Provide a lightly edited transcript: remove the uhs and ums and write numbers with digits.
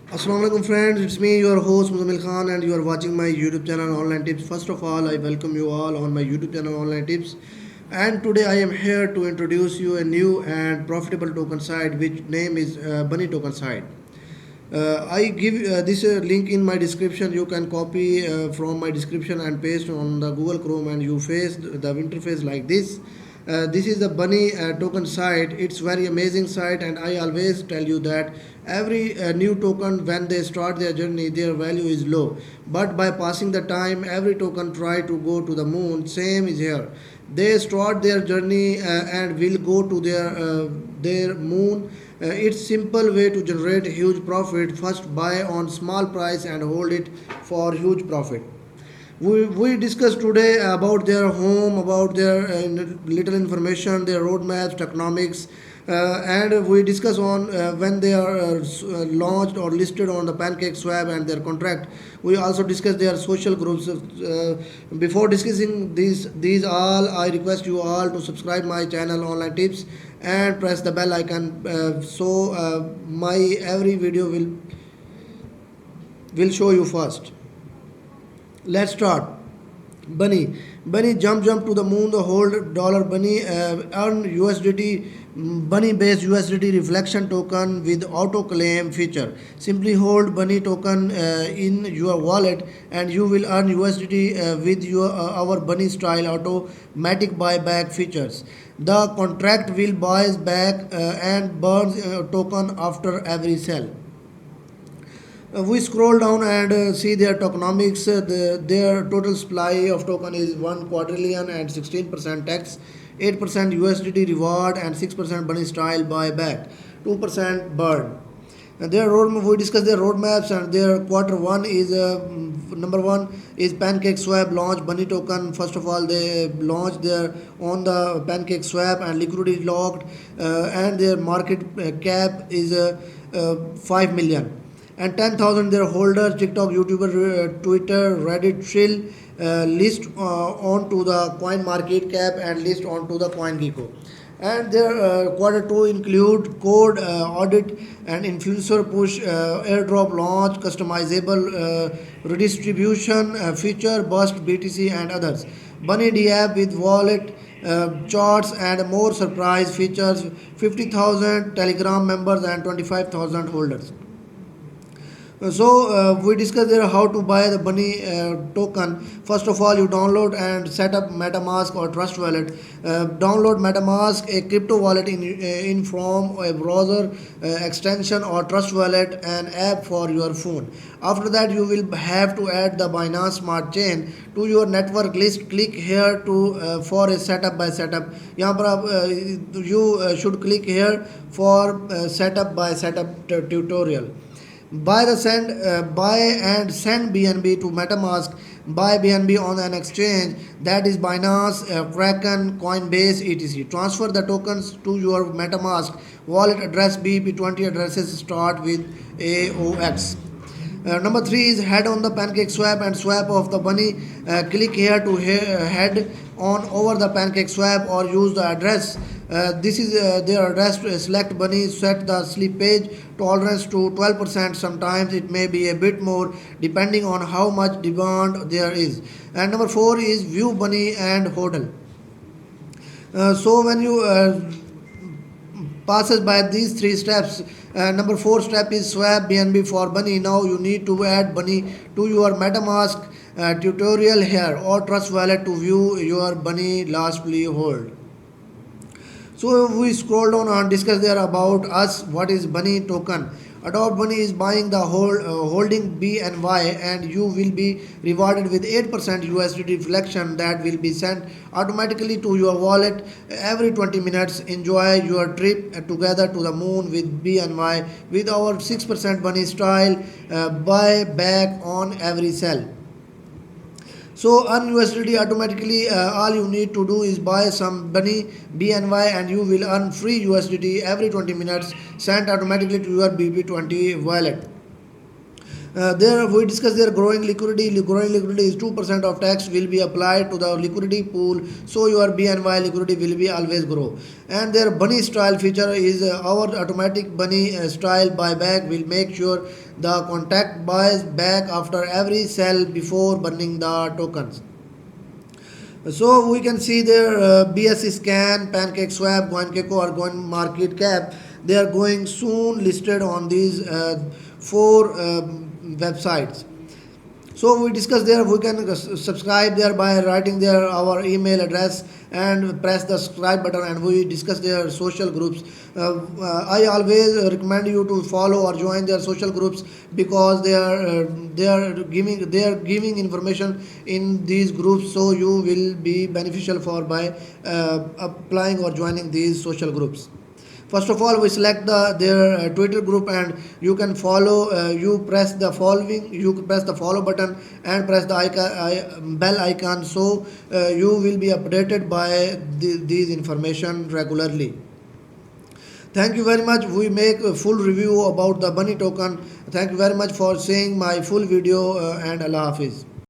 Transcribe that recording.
Assalamualaikum friends, it's me your host Muzamil Khan and you are watching my YouTube channel Online Tips. First of all, I welcome you all on my YouTube channel Online Tips. And today I am here to introduce you a new and profitable token site which name is Bunny Token Site. I give this link in my description. You can copy from my description and paste on the Google Chrome and you face the interface like this. This is the Bunny token site. It's very amazing site and I always tell you that every new token when they start their journey their value is low. But by passing the time every token try to go to the moon. Same is here. They start their journey and will go to their moon. It's simple way to generate huge profit. First buy on small price and hold it for huge profit. We discussed today about their home, about their little information, their roadmaps, economics, and we discuss on when they are launched or listed on the Pancake Swap and their contract. We also discuss their social groups. Before discussing these all, I request you all to subscribe my channel Online Tips and press the bell icon so my every video will show you first. Let's start. Bunny jump to the moon. The hold dollar Bunny earn USDT. Bunny based USDT reflection token with auto claim feature. Simply hold Bunny token in your wallet and you will earn USDT with your our Bunny style automatic buyback features. The contract will buys back and burns token after every sell. We scroll down and see their tokenomics. Their total supply of token is 1 quadrillion and 16% tax, 8% USDT reward, and 6% bunny style buyback, 2% burn. And their roadmap, we discuss their roadmaps and their quarter one is number one is Pancake Swap launch bunny token. First of all, they launched their on the Pancake Swap and liquidity locked, and their market cap is 5 million and 10,000 their holders TikTok, YouTuber, Twitter, Reddit, Trill list onto the coin market cap and list onto the CoinGecko. And their quarter two include code audit and influencer push, airdrop launch, customizable redistribution feature, bust BTC and others. Bunny D app with wallet charts and more surprise features. 50,000 Telegram members and 25,000 holders. We discussed there how to buy the Bunny token. First of all, you download and set up MetaMask or Trust Wallet. Download MetaMask, a crypto wallet in from a browser extension or Trust Wallet, an app for your phone. After that, you will have to add the Binance Smart Chain to your network list. Click here to for a setup by setup. यहाँ पर आप you should click here for setup by setup tutorial. Buy and send BNB to MetaMask. Buy BNB on an exchange that is Binance, Kraken, Coinbase, etc. Transfer the tokens to your MetaMask wallet address. BP20 addresses start with AOX. Number three is head on the Pancake Swap and swap of the Bunny. Click here to head on over the Pancake Swap or use the address. This is their address. To select Bunny, set the slippage tolerance to 12%. Sometimes it may be a bit more depending on how much demand there is. And number four is view Bunny and hodl. So when you passes by these three steps. Number four step is swap BNB for Bunny. Now you need to add Bunny to your MetaMask tutorial here or Trust Wallet to view your Bunny lastly hold. So we scroll down and discuss there about us. What is Bunny token? Adopt Bunny is buying the holding BNY and you will be rewarded with 8% USDT reflection that will be sent automatically to your wallet every 20 minutes. Enjoy your trip together to the moon with BNY with our 6% Bunny style buy back on every sell. So earn USDT automatically. All you need to do is buy some Bunny BNY and you will earn free USDT every 20 minutes sent automatically to your BP20 wallet. There we discuss their growing liquidity. Growing liquidity is 2% of tax will be applied to the liquidity pool, so your BNY liquidity will be always grow. And their bunny style feature is our automatic bunny style buyback will make sure the contact buys back after every sell before burning the tokens. So we can see their BSC scan, Pancake Swap, CoinGecko or Coin Market Cap. They are going soon listed on these four websites. So we discuss there. We can subscribe there by writing there our email address and press the subscribe button. And we discuss their social groups. I always recommend you to follow or join their social groups because they are giving information in these groups. So you will be beneficial for by applying or joining these social groups. First of all, we select their Twitter group and you can follow. You press the following. You press the follow button and press the bell icon. So you will be updated by these information regularly. Thank you very much. We make a full review about the Bunny token. Thank you very much for seeing my full video and Allah Hafiz.